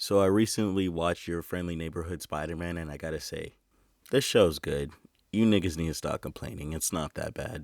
So I recently watched Your Friendly Neighborhood Spider-Man, and I gotta say, this show's good. You niggas need to stop complaining. It's not that bad.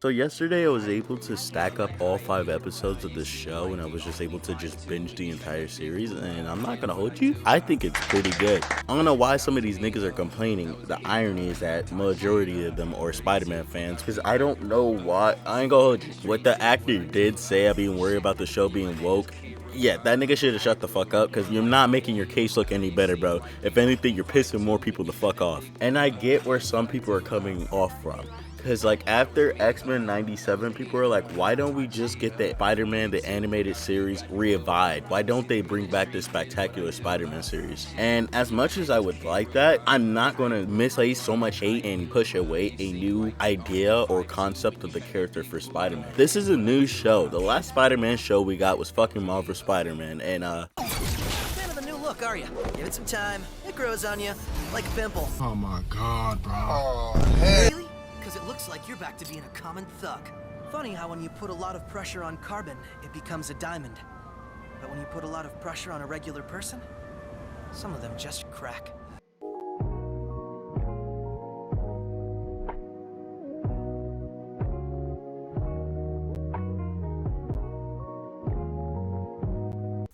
So yesterday I was able to stack up all 5 episodes of this show, and I was just able to just binge the entire series, and I'm not gonna hold you, I think it's pretty good. I don't know why some of these niggas are complaining. The irony is that majority of them are Spider-Man fans, because I don't know why. I ain't gonna hold you. What the actor did say about being worried about the show being woke, yeah, that nigga should have shut the fuck up, because you're not making your case look any better, bro. If anything, you're pissing more people the fuck off. And I get where some people are coming off from. Because, like, after X-Men 97, people are like, why don't we just get the Spider-Man, the animated series, revived? Why don't they bring back the Spectacular Spider-Man series? And as much as I would like that, I'm not going to misplace so much hate and push away a new idea or concept of the character for Spider-Man. This is a new show. The last Spider-Man show we got was fucking Marvel Spider-Man, and, Fan of the new look, are you? Give it some time. It grows on you like a pimple. Oh my god, bro. Oh, hey. Really? Because it looks like you're back to being a common thug. Funny how when you put a lot of pressure on carbon, it becomes a diamond. But when you put a lot of pressure on a regular person, some of them just crack.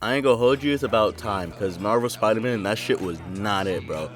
I ain't gonna hold you, it's about time, because Marvel Spider-Man, that shit was not it, bro.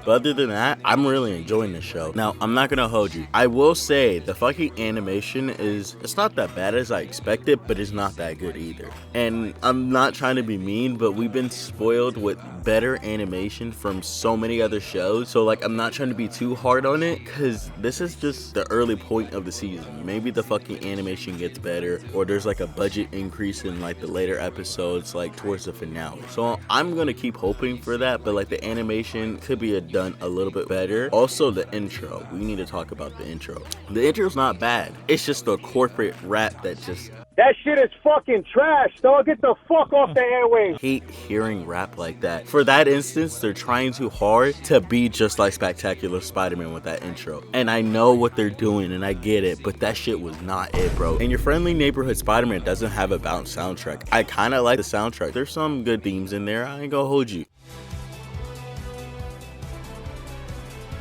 But other than that, I'm really enjoying this show. Now, I'm not gonna hold you. I will say, the fucking animation it's not that bad as I expected, but it's not that good either. And I'm not trying to be mean, but we've been spoiled with better animation from so many other shows. So, like, I'm not trying to be too hard on it, because this is just the early point of the season. Maybe the fucking animation gets better, or there's like a budget increase in like the later episodes, like towards the finale. So I'm gonna keep hoping for that, but like the animation could be done a little bit better. Also, the intro. We need to talk about the intro. The intro's not bad. It's just the corporate rap that just... That shit is fucking trash, dog. Get the fuck off the airwaves. Hate hearing rap like that. For that instance, they're trying too hard to be just like Spectacular Spider-Man with that intro. And I know what they're doing, and I get it, but that shit was not it, bro. And Your Friendly Neighborhood Spider-Man doesn't have a balanced soundtrack. I kind of like the soundtrack. There's some good themes in there. I ain't gonna hold you.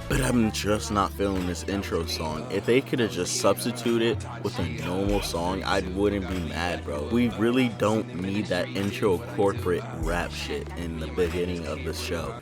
But I'm just not feeling this intro song. If they could have just substituted with a normal song, I wouldn't be mad, bro. We really don't need that intro corporate rap shit in the beginning of the show.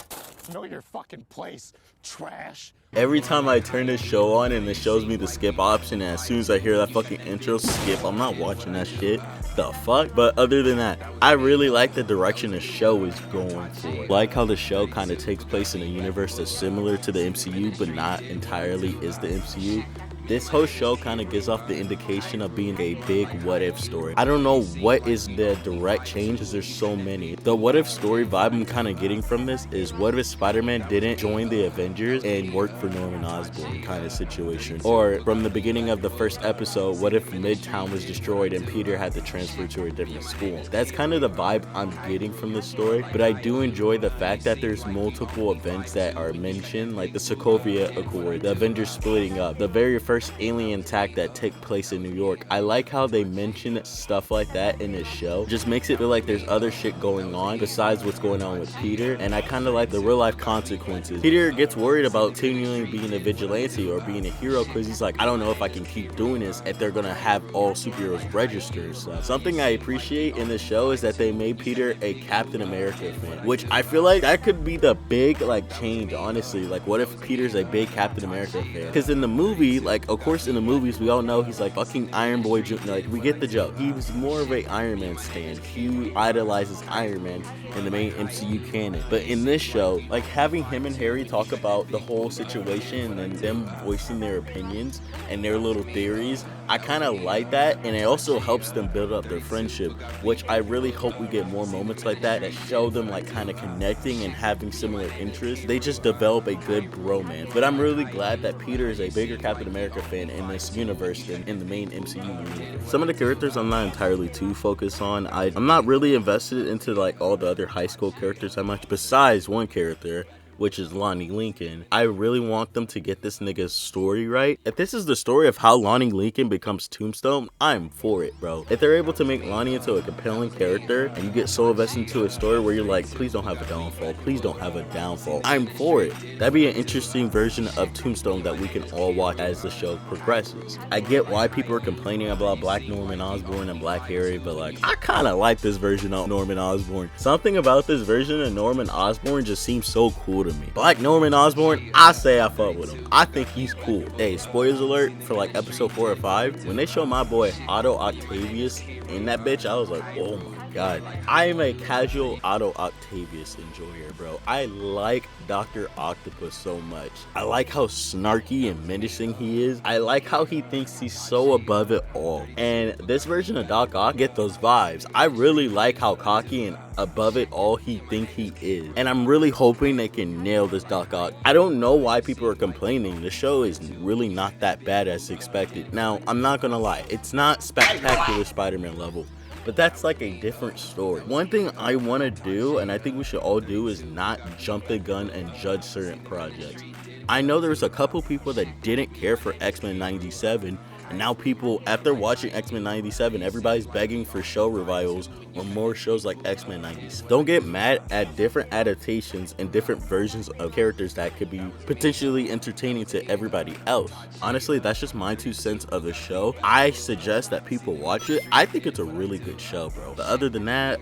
Know your fucking place, trash. Every time I turn this show on and it shows me the skip option, and as soon as I hear that fucking intro, skip. I'm not watching that shit. The fuck? But other than that, I really like the direction the show is going for. Like how the show kind of takes place in a universe that's similar to the MCU, but not entirely is the MCU. This whole show kind of gives off the indication of being a big what-if story. I don't know what is the direct change, because there's so many. The what-if story vibe I'm kind of getting from this is, what if Spider-Man didn't join the Avengers and work for Norman Osborn kind of situation? Or from the beginning of the first episode, what if Midtown was destroyed and Peter had to transfer to a different school? That's kind of the vibe I'm getting from this story, but I do enjoy the fact that there's multiple events that are mentioned, like the Sokovia Accord, the Avengers splitting up, the very first alien attack that took place in New York. I like how they mention stuff like that in this show. Just makes it feel like there's other shit going on besides what's going on with Peter, and I kind of like the real life consequences. Peter gets worried about continuing being a vigilante or being a hero, because he's like, I don't know if I can keep doing this if they're gonna have all superheroes registered. So something I appreciate in this show is that they made Peter a Captain America fan, which I feel like that could be the big like change, honestly. Like, what if Peter's a big Captain America fan? Because in the movie, like, of course in the movies we all know he's like fucking Iron Boy Jr. Like, we get the joke. He was more of a Iron Man stan. He idolizes Iron Man in the main MCU canon. But in this show, like, having him and Harry talk about the whole situation and them voicing their opinions and their little theories, I kind of like that, and it also helps them build up their friendship, which I really hope we get more moments like that show them like kind of connecting and having similar interests. They just develop a good bromance. But I'm really glad that Peter is a bigger Captain America fan in this universe than in the main MCU universe. Some of the characters I'm not entirely too focused on. I'm not really invested into like all the other high school characters that much, besides one character, which is Lonnie Lincoln. I really want them to get this nigga's story right. If this is the story of how Lonnie Lincoln becomes Tombstone, I'm for it, bro. If they're able to make Lonnie into a compelling character and you get so invested into a story where you're like, please don't have a downfall, please don't have a downfall, I'm for it. That'd be an interesting version of Tombstone that we can all watch as the show progresses. I get why people are complaining about Black Norman Osborn and Black Harry, but like, I kind of like this version of Norman Osborn. Something about this version of Norman Osborn just seems so cool to me. Black Norman Osborn, I say I fuck with him. I think he's cool. Hey, spoilers alert for like episode 4 or 5. When they show my boy Otto Octavius in that bitch, I was like, oh my god. I am a casual Otto Octavius enjoyer, bro. I like Dr. Octopus so much. I like how snarky and menacing he is. I like how he thinks he's so above it all. And this version of Doc Ock get those vibes. I really like how cocky and above it all he think he is. And I'm really hoping they can nail this Doc Ock. I don't know why people are complaining. The show is really not that bad as expected. Now, I'm not gonna lie. It's not spectacular Spider-Man level, but that's like a different story. One thing I want to do, and I think we should all do, is not jump the gun and judge certain projects. I know there's a couple people that didn't care for X-Men 97, and now people, after watching X-Men 97, everybody's begging for show revivals or more shows like X-Men 97. Don't get mad at different adaptations and different versions of characters that could be potentially entertaining to everybody else. Honestly, that's just my 2 cents of the show. I suggest that people watch it. I think it's a really good show, bro. But other than that,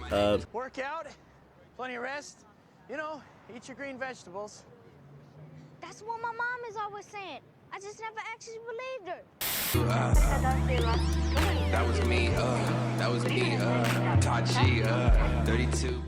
work out, plenty of rest, you know, eat your green vegetables. That's what my mom is always saying. I just never actually believed her. That was me, Tachi, 32.